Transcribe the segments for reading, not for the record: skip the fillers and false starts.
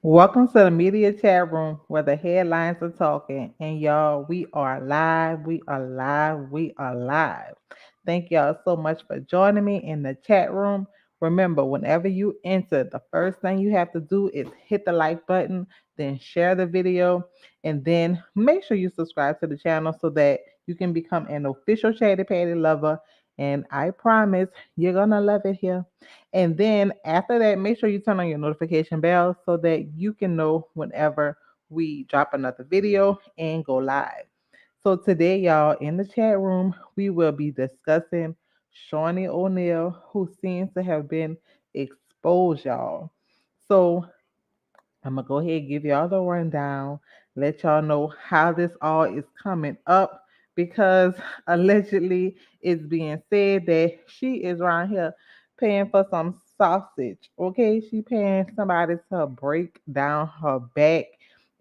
Welcome to the media chat room where the headlines are talking. And y'all, we are live. We are live. We are live. Thank y'all so much for joining me in the chat room. Remember, whenever you enter, the first thing you have to do is hit the like button, then share the video, and then make sure you subscribe to the channel so that you can become an official Chatty Patty lover. And I promise you're going to love it here. And then after that, make sure you turn on your notification bell so that you can know whenever we drop another video and go live. So today, y'all, in the chat room, we will be discussing Shaunie O'Neal, who seems to have been exposed, y'all. So I'm gonna go ahead and give y'all the rundown, let y'all know how this all is coming up because allegedly it's being said that she is around here paying for some sausage. Okay, she paying somebody to break down her back,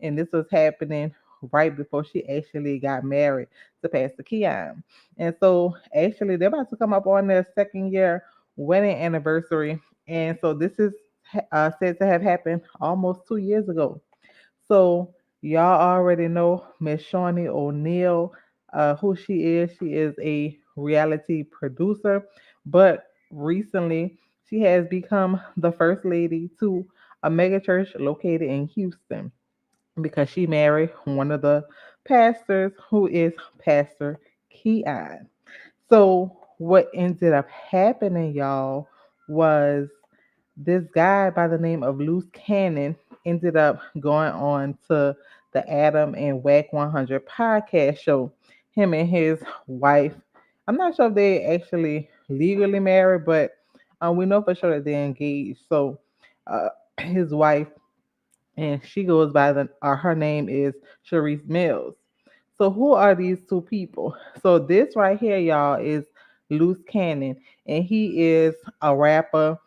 and this was happening right before she actually got married to Pastor Keion. And so actually they're about to come up on their second year wedding anniversary. And so this is said to have happened almost 2 years ago. So y'all already know Miss Shaunie O'Neal, who she is. She is a reality producer, but recently she has become the first lady to a mega church located in Houston because she married one of the pastors, who is Pastor Keion. So what ended up happening, y'all, was this guy by the name of Luce Cannon ended up going on to the Adam and Wack 100 podcast show. Him and his wife. I'm not sure if they actually legally married, but we know for sure that they're engaged. So his wife, and she goes by her name is Charisse Mills. So who are these two people? So this right here, y'all, is Luce Cannon, and he is a rapper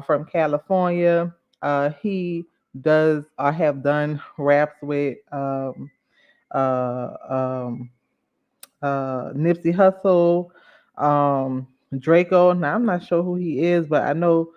from California. He does or have done raps with uh, um, Nipsey Hussle, Draco. Now I'm not sure who he is, but I know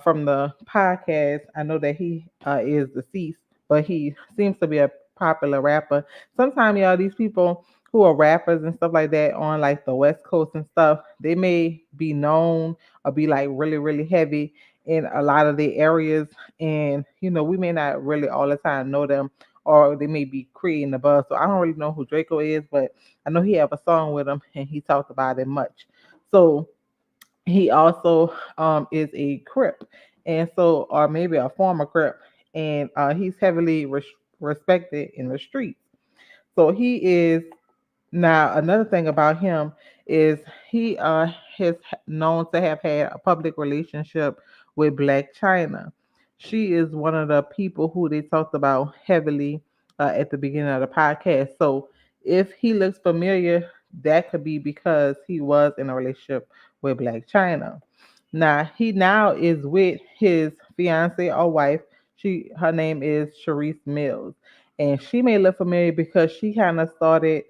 from the podcast, I know that he is deceased, but he seems to be a popular rapper. Sometimes, y'all, these people who are rappers and stuff like that on like the West Coast and stuff, they may be known or be like really, really heavy in a lot of the areas, and we may not really all the time know them, or they may be creating the buzz. So I don't really know who Draco is, but I know he have a song with him and he talked about it much. So he also is a Crip, and so or maybe a former Crip, and he's heavily respected in the streets. So he is now another thing about him is he is known to have had a public relationship with Black China. She is one of the people who they talked about heavily at the beginning of the podcast. So if he looks familiar, that could be because he was in a relationship with Black China. Now he now is with his fiance or wife. Her name is Charisse Mills, and she may look familiar because she kind of started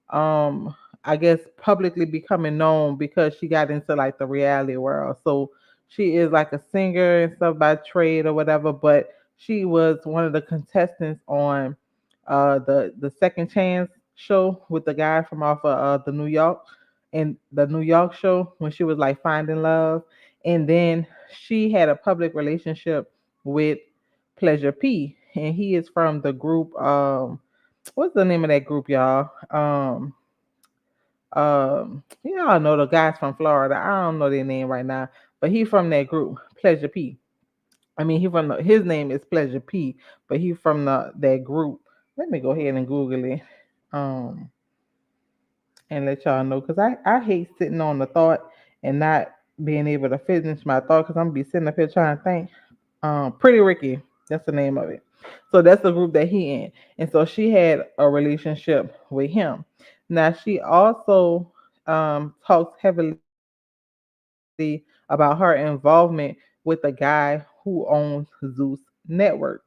um I guess publicly becoming known because she got into like the reality world. So she is like a singer and stuff by trade or whatever, but she was one of the contestants on the Second Chance show with the guy from off of the New York, and the New York show when she was like finding love. And then she had a public relationship with Pleasure P, and he is from the group what's the name of that group, y'all? Y'all know the guys from Florida. I don't know their name right now, but he from that group, Pleasure P. I mean, his name is Pleasure P, but he from that group. Let me go ahead and Google it, um, and let y'all know because I hate sitting on the thought and not being able to finish my thought because I'm gonna be sitting up here trying to think. Pretty Ricky, that's the name of it. So that's the group that he in, and so she had a relationship with him. Now she also talks heavily about her involvement with the guy who owns Zeus Network.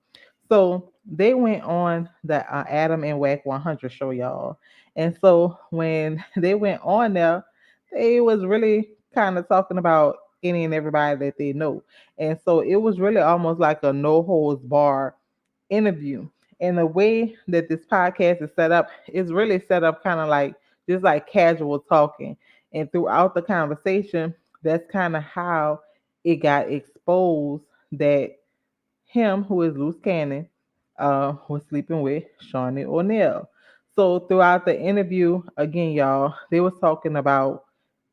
So they went on the Adam and Wack 100 show, y'all. And so when they went on there, they was really kind of talking about any and everybody that they know. And so it was really almost like a no holds bar interview. And the way that this podcast is set up is really set up kind of like just like casual talking. And throughout the conversation, that's kind of how it got exposed that him, who is Luce Cannon, was sleeping with Shaunie O'Neal. So throughout the interview, again, y'all, they was talking about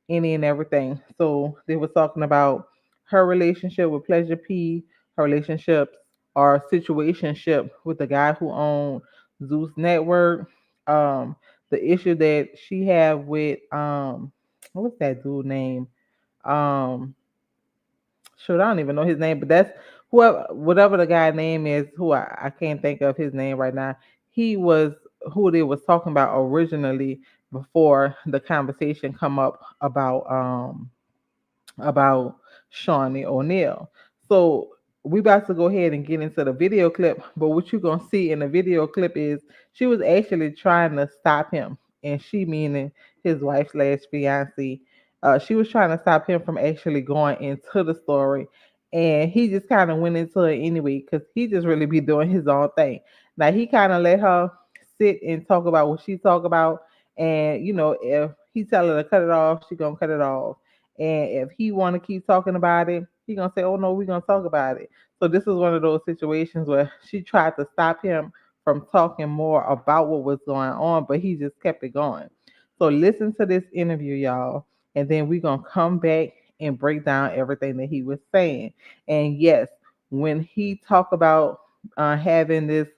any and everything. So they were talking about her relationship with Pleasure P, her relationships or situationship with the guy who owned Zeus Network, um, the issue that she had with what was that dude name? Um, shoot, I don't even know his name, but that's whoever, whatever the guy name is, who I can't think of his name right now. He was who they was talking about originally before the conversation come up about Shaunie O'Neal. So we about to go ahead and get into the video clip. But what you're gonna see in the video clip is she was actually trying to stop him, and she meaning his wife slash fiance. She was trying to stop him from actually going into the story, and he just kind of went into it anyway because he just really be doing his own thing. Now he kind of let her sit and talk about what she talk about, and if he tell her to cut it off, she gonna cut it off. And if he want to keep talking about it, he gonna say, "Oh no, we're gonna talk about it." So this is one of those situations where she tried to stop him from talking more about what was going on, but he just kept it going. So listen to this interview, y'all, and then we're gonna come back and break down everything that he was saying. And yes, when he talked about having this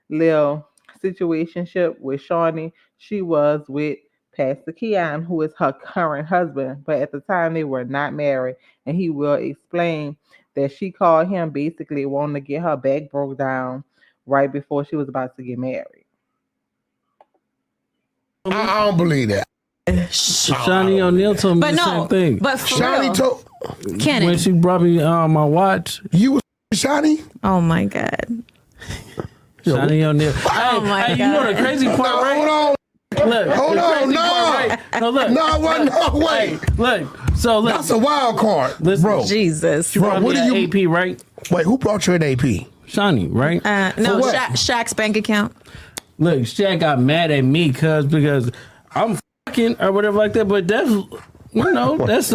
little situationship with Shawnee, she was with Pastor Keion, who is her current husband, but at the time they were not married. And he will explain that she called him basically wanting to get her back broke down right before she was about to get married. I don't believe that. Shaunie O'Neal told me But the no, same thing. but for Shaunie real, told Cannon. When she brought me my watch, you was Shaunie. Oh my God. Shaunie O'Neal. Oh my hey, you know the God. crazy part, No, right? hold on. Look, Hold the on, crazy no. part, right? No, look. No, I wasn't. No, wait. Hey, look. So look. That's a wild card, Listen, bro. Jesus. She brought Bro, what me do that AP, right? Wait, who brought you an AP? Shaunie, right? No, what? Shaq's bank account. Look, Shaq got mad at me because I'm fucking or whatever like that. But that's that's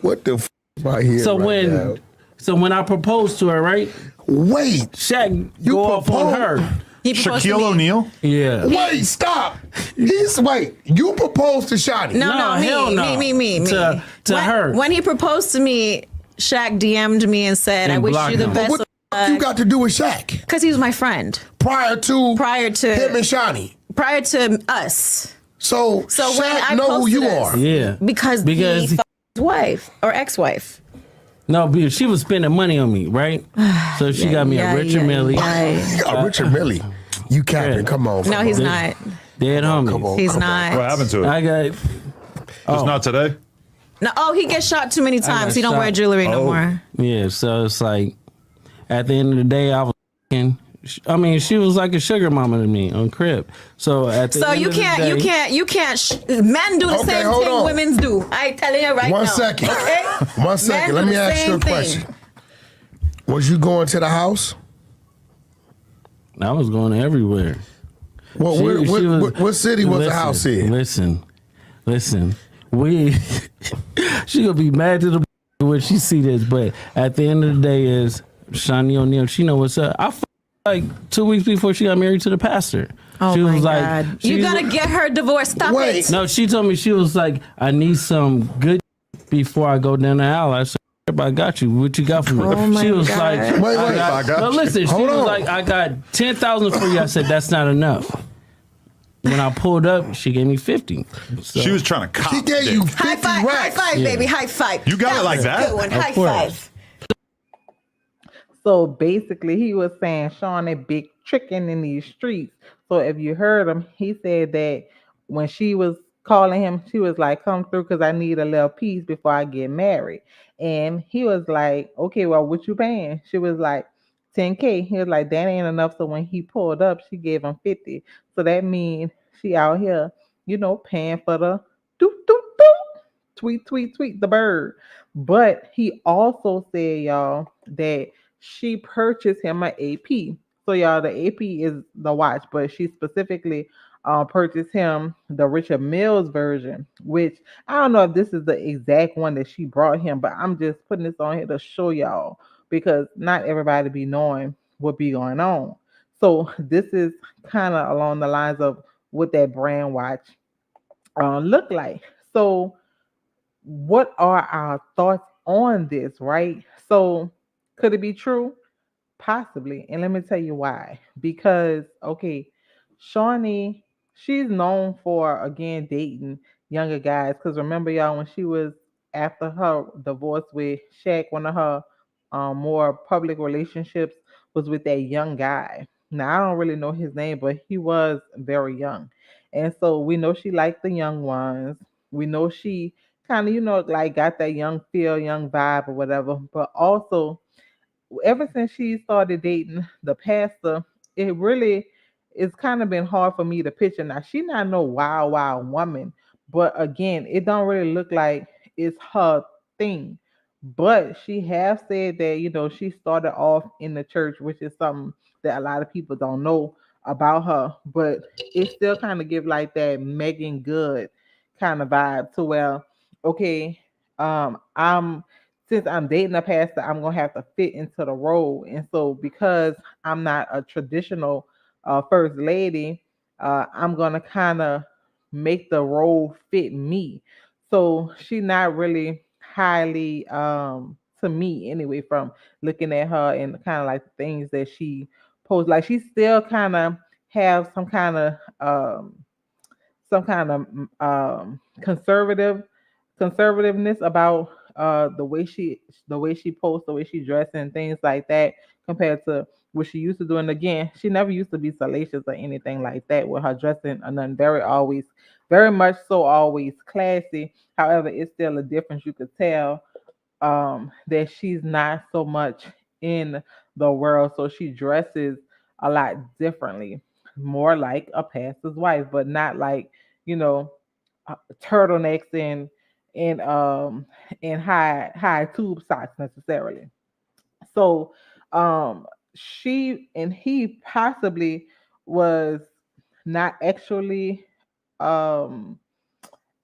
What the f right here? So when I proposed to her, right? Wait, Shaq You go off on proposed? her. He proposed to Shaquille me. O'Neal? Yeah. wait, stop. You proposed to Shaunie. No, hell no. me. To her. When he proposed to me, Shaq DM'd me and said, And "I wish blocked you the him. best." What the f you got to do with Shaq? Because he was my friend Prior to prior to him and Shaunie. us. So So Shaq when I know who you posted are. this- Yeah. Because he fucked his wife or ex-wife. No, because she was spending money on me, right? So she got me a Richard Millie. You got Richard Millie. You capping? Yeah. Come on. No, come he's on. not. Dead homie. Come on. He's come not. What happened to it? I got Just not today? No, he gets shot too many times. He don't wear shot. jewelry no Oh. more. yeah. So it's like at the end of the day, I was. I mean, she was like a sugar mama to me on crib. So at the So end you of the can't, day, men do the Okay, same hold thing on. women do. I telling you right One now. second. Okay? One second. Men Let do me the ask you a same thing. question. Was you going to the house? I was going everywhere. Well, what city was the house in? Listen. We she gonna be mad to the when she see this, but at the end of the day, is Shaunie O'Neal. She know what's up. I like 2 weeks before she got married to the pastor. Oh she my was like, God. You gotta get her divorced. Stop Wait. it. No, she told me she was like, I need some good before I go down the aisle. I said, I got you. What you got for me? Oh my she was God. like, Wait, I got no, you. listen. She Hold was on. like, I got 10,000 for you. I said, that's not enough. When I pulled up, she gave me 50. So, She was trying to cop She gave you dick. 50 High five, racks. high five, baby, high five. You got it like was a that? Good one. Of High course. five. So basically, he was saying Shawnee big tricking in these streets. So if you heard him, he said that when she was calling him, she was like, "Come through, because I need a little piece before I get married." And he was like, "Okay, well, what you paying?" She was like, 10K. He was like, "That ain't enough." So when he pulled up, she gave him 50. So that means she out here, paying for the doop doop doop, tweet tweet tweet the bird. But he also said, y'all, that she purchased him an AP. So y'all, the AP is the watch, but she specifically purchased him the Richard Mills version, which I don't know if this is the exact one that she brought him, but I'm just putting this on here to show y'all because not everybody be knowing what be going on. So this is kind of along the lines of what that brand watch look like. So what are our thoughts on this, right? So could it be true? Possibly. And let me tell you why. Because, okay, Shaunie, she's known for, again, dating younger guys. Because remember, y'all, when she was after her divorce with Shaq, one of her more public relationships was with that young guy. Now, I don't really know his name, but he was very young. And so we know she liked the young ones. We know she kind of, like got that young feel, young vibe or whatever. But also, ever since she started dating the pastor, it really it's kind of been hard for me to picture. Now she not no wild, wild woman, but again, it don't really look like it's her thing. But she have said that, she started off in the church, which is something that a lot of people don't know about her. But it still kind of give like that Megan Good kind of vibe to where, okay, I'm since I'm dating a pastor, I'm gonna have to fit into the role. And so because I'm not a traditional first lady, I'm gonna kind of make the role fit me. So she's not really highly to me anyway from looking at her and kind of like the things that she posts. Like she still kind of have some kind of conservativeness about the way she posts, the way she dresses, and things like that, compared to what she used to do. And again, she never used to be salacious or anything like that with her dressing, and then very much so, always classy. However, it's still a difference. You could tell that she's not so much in the world, so she dresses a lot differently, more like a pastor's wife, but not like, you know turtlenecks and high tube socks necessarily. So she and he possibly was not um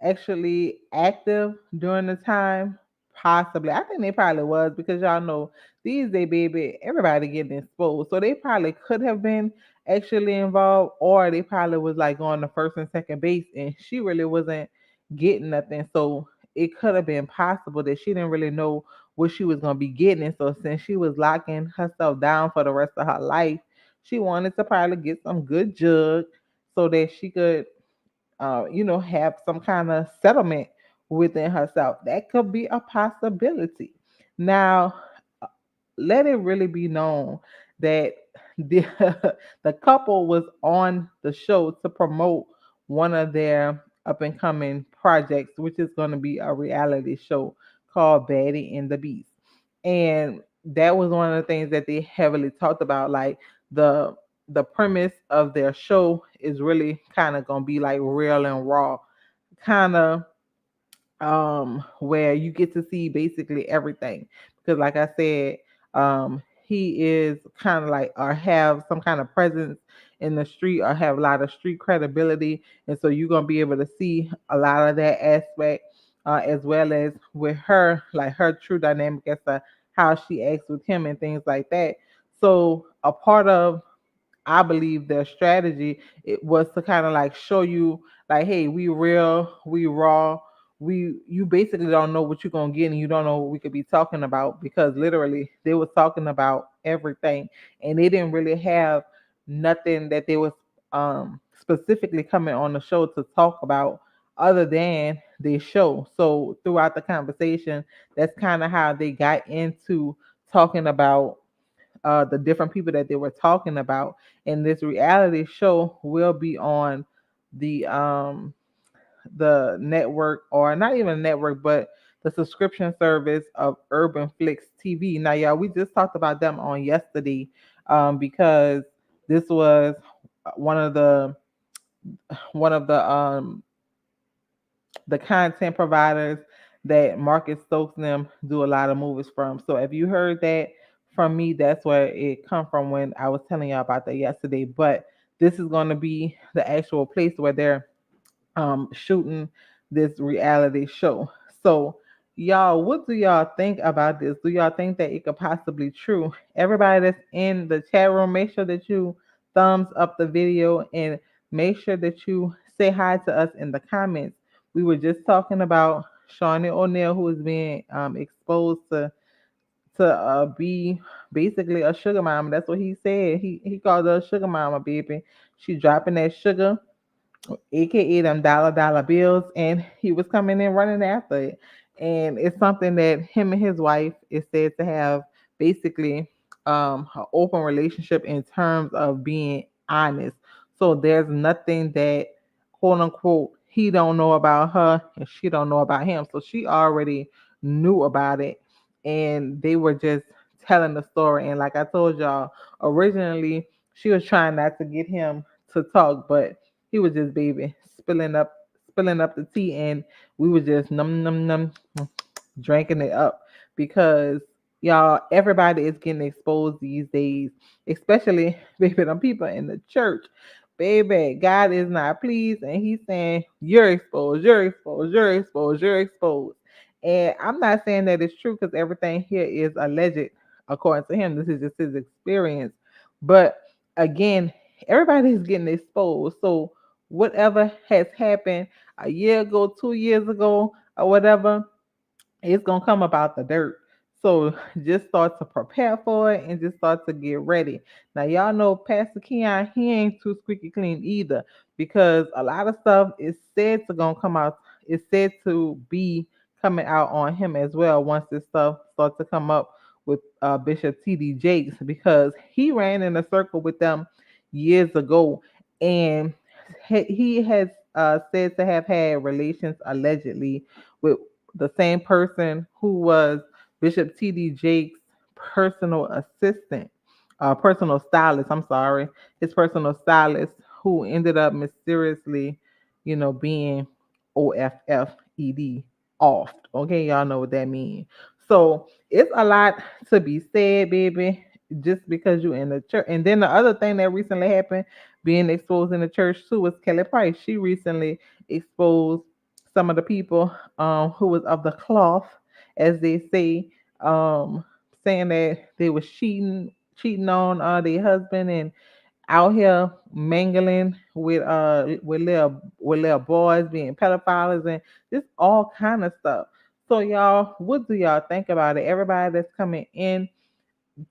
actually active during the time? Possibly. I think they probably was because y'all know these days, baby, everybody getting exposed. So they probably could have been actually involved, or they probably was like going to first and second base and she really wasn't getting nothing. So it could have been possible that she didn't really know what she was gonna be getting. And so since she was locking herself down for the rest of her life, she wanted to probably get some good jug so that she could have some kind of settlement within herself. That could be a possibility. Now, uh, let it really be known that the the couple was on the show to promote one of their up and coming projects, which is going to be a reality show called Baddie and the Beast. And that was one of the things that they heavily talked about. Like the the premise of their show is really kind of gonna be like real and raw, kind of where you get to see basically everything. Because like I said, he is kind of like or have some kind of presence in the street or have a lot of street credibility, and so you're gonna be able to see a lot of that aspect, as well as with her, like her true dynamic as to how she acts with him and things like that. So a part of, I believe, their strategy, it was to kind of like show you like, hey, we real, we raw, you basically don't know what you're gonna get and you don't know what we could be talking about, because literally they was talking about everything and they didn't really have nothing that they was specifically coming on the show to talk about other than their show. So throughout the conversation, that's kind of how they got into talking about the different people that they were talking about. And this reality show will be on the network, or not even a network, but the subscription service of Urban Flix TV. Now, y'all, we just talked about them on yesterday, because this was one of the one of the content providers that Marcus Stokes and them do a lot of movies from. So if you heard that from me, that's where it come from when I was telling y'all about that yesterday. But this is going to be the actual place where they're shooting this reality show. So y'all, what do y'all think about this? Do y'all think that it could possibly true? Everybody that's in the chat room, make sure that you thumbs up the video and make sure that you say hi to us in the comments. We were just talking about Shaunie O'Neal, who is being exposed to be basically a sugar mama. That's what he said. He called her a sugar mama, baby. She dropping that sugar, aka them dollar bills, and he was coming in running after it. And it's something that him and his wife is said to have basically an open relationship in terms of being honest. So there's nothing that quote unquote he don't know about her and she don't know about him. So she already knew about it, and they were just telling the story. And like I told y'all, originally she was trying not to get him to talk, but he was just baby spilling up the tea, and we was just num drinking it up because y'all, everybody is getting exposed these days, especially baby them people in the church. Baby, God is not pleased, and He's saying you're exposed, you're exposed, you're exposed, you're exposed. And I'm not saying that it's true because everything here is alleged according to him. This is just his experience. But again, everybody is getting exposed. So whatever has happened a year ago, 2 years ago, or whatever, it's gonna come about the dirt. So just start to prepare for it and just start to get ready. Now y'all know Pastor Keion, he ain't too squeaky clean either, because a lot of stuff is said to gonna come out. It's said to be coming out on him as well once this stuff starts to come up with Bishop T.D. Jakes, because he ran in a circle with them years ago, and he has said to have had relations allegedly with the same person who was Bishop T.D. Jakes' personal assistant, personal stylist. I'm sorry, his personal stylist, who ended up mysteriously, being OFFED, off. Okay, y'all know what that means. So it's a lot to be said, baby. Just because you in the church, and then the other thing that recently happened, being exposed in the church too, was Kelly Price. She recently exposed some of the people who was of the cloth, as they say, um, saying that they was cheating on their husband and out here mingling with little boys, being pedophiles and just all kind of stuff. So y'all, what do y'all think about it? Everybody that's coming in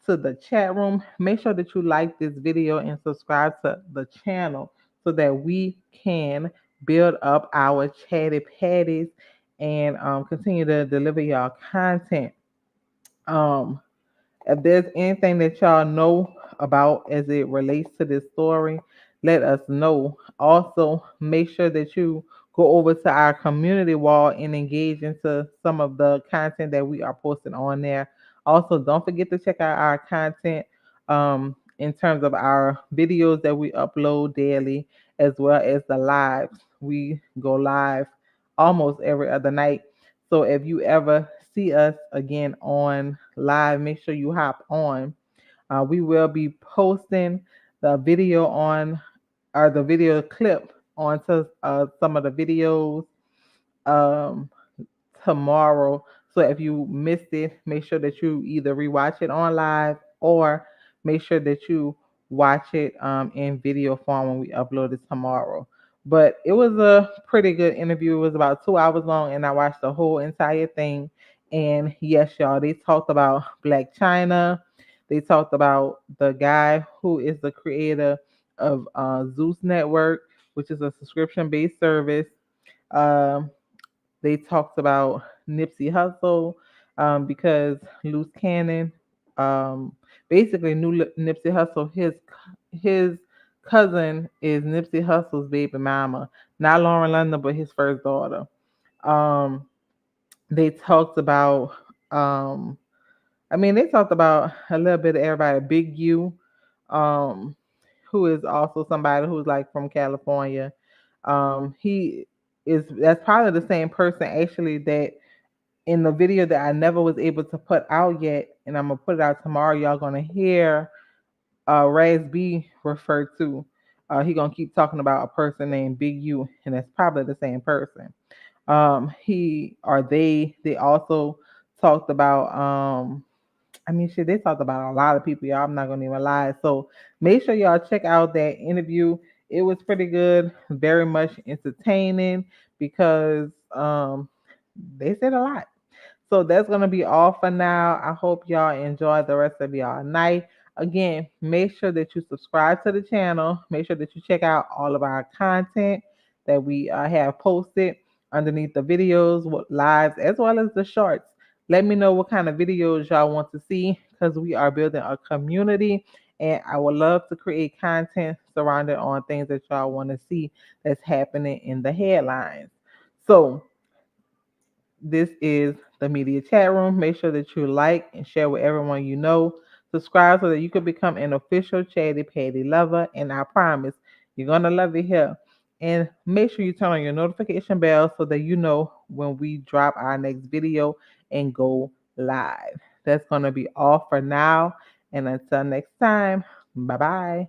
to the chat room, make sure that you like this video and subscribe to the channel so that we can build up our chatty patties and continue to deliver y'all content. Um, if there's anything that y'all know about as it relates to this story, let us know. Also, make sure that you go over to our community wall and engage into some of the content that we are posting on there. Also, don't forget to check out our content in terms of our videos that we upload daily, as well as the lives. We go live almost every other night. So if you ever see us again on live, make sure you hop on. We will be posting the video on, or the video clip onto some of the videos um, tomorrow. So if you missed it, make sure that you either rewatch it on live or make sure that you watch it in video form when we upload it tomorrow. But it was a pretty good interview. It was about 2 hours long, and I watched the whole entire thing. And yes, y'all, they talked about Black China. They talked about the guy who is the creator of Zeus Network, which is a subscription-based service. Um, they talked about Nipsey Hussle, because Luce Cannon basically knew Nipsey Hussle. His cousin is Nipsey Hussle's baby mama, not Lauren London, but his first daughter. Um, they talked about they talked about a little bit of everybody. Big U, um, who is also somebody who's like from California. He is That's probably the same person actually that in the video that I never was able to put out yet, and I'm gonna put it out tomorrow. Y'all gonna hear Raz B referred to. He gonna keep talking about a person named Big U, and that's probably the same person. He or they also talked about I mean shit, they talked about a lot of people, y'all. I'm not gonna even lie. So make sure y'all check out that interview. It was pretty good, very much entertaining because they said a lot. So that's gonna be all for now. I hope y'all enjoy the rest of y'all night. Again, make sure that you subscribe to the channel. Make sure that you check out all of our content that we have posted underneath the videos, what lives, as well as the shorts. Let me know what kind of videos y'all want to see because we are building a community and I would love to create content surrounded on things that y'all want to see that's happening in the headlines. So this is the media chat room. Make sure that you like and share with everyone you know. Subscribe so that you can become an official Chatty Patty lover. And I promise you're going to love it here. And make sure you turn on your notification bell so that you know when we drop our next video and go live. That's going to be all for now. And until next time, bye bye.